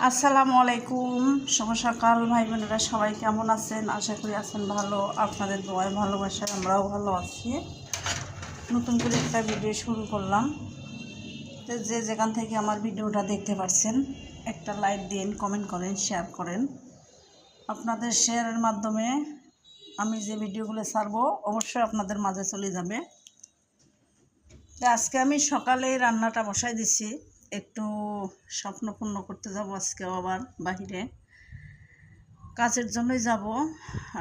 আসসালামু আলাইকুম, শুভ সকাল ভাই বোনেরা। সবাই কেমন আছেন? আশা করি আছেন ভালো। আপনাদের দোয়ায় ভালোবাসায় আমরাও ভালো আছি। নতুন করে একটা ভিডিও শুরু করলাম। তো যে যেখান থেকে আমার ভিডিওটা দেখতে পাচ্ছেন, একটা লাইক দিন, কমেন্ট করেন, শেয়ার করেন। আপনাদের শেয়ারের মাধ্যমে আমি যে ভিডিওগুলো ছাড়বো অবশ্যই আপনাদের মাঝে চলে যাবে। তো আজকে আমি সকালে রান্নাটা বসাই দিছি, একটু স্বপ্ন পূর্ণ করতে যাব আজকেও আবার বাহিরে কাজের জন্যই যাব।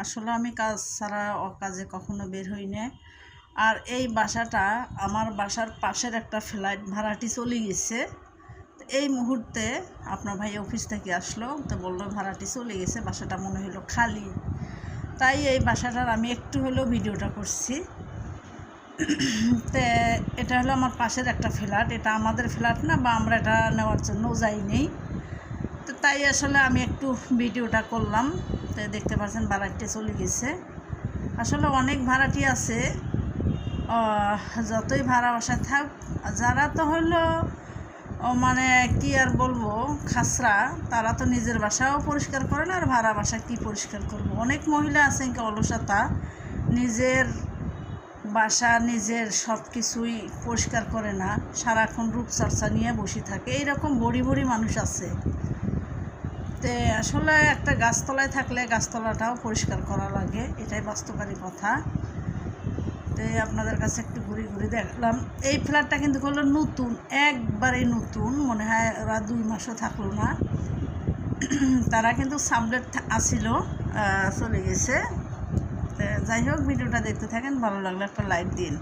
আসলে আমি কাজ ছাড়া অকাজে কখনো বের হই না। আর এই বাসাটা আমার বাসার পাশের একটা ফ্ল্যাট ভাড়াটি চলে গেছে। এই মুহূর্তে আপনার ভাই অফিস থেকে আসলো, তো বললো ভাড়াটি চলে গেছে, বাসাটা মনে হলো খালি। তাই এই বাসাটার আমি একটু হলেও ভিডিওটা করছি। তো এটা হলো আমার পাশের একটা ফ্ল্যাট, এটা আমাদের ফ্ল্যাট না, বা আমরা এটা নেওয়ার জন্য যাইনি। তো তাই আসলে আমি একটু ভিডিওটা করলাম। তো দেখতে পাচ্ছেন ভাড়াটি চলে গেছে। আসলে অনেক ভাড়াটি আছে, যতই ভাড়া বাসায় থাক, যারা তো হলো মানে কি আর বলবো, খাসরা, তারা তো নিজের বাসাও পরিষ্কার করে না, আর ভাড়া বাসা কি পরিষ্কার করবো। অনেক মহিলা আছে কি অলসতা, নিজের বাসা নিজের সব কিছুই পরিষ্কার করে না, সারাক্ষণ রূপচর্চা নিয়ে বসে থাকে। এইরকম বড়ি বড়ি মানুষ আছে। তো আসলে একটা গাছতলায় থাকলে গাছতলাটাও পরিষ্কার করা লাগে, এটাই বাস্তবতারই কথা। তো আপনাদের কাছে একটু ঘুরে ঘুরে দেখলাম। এই ফ্ল্যাটটা কিন্তু হলো নতুন, একবারে নতুন, মনে হয় ওরা 2 মাসও থাকলো না। তারা কিন্তু সাবলেট আসিল, চলে গেছে। যাই হোক, ভিডিওটা দেখতে থাকেন, ভালো লাগলে একটা লাইক দিন।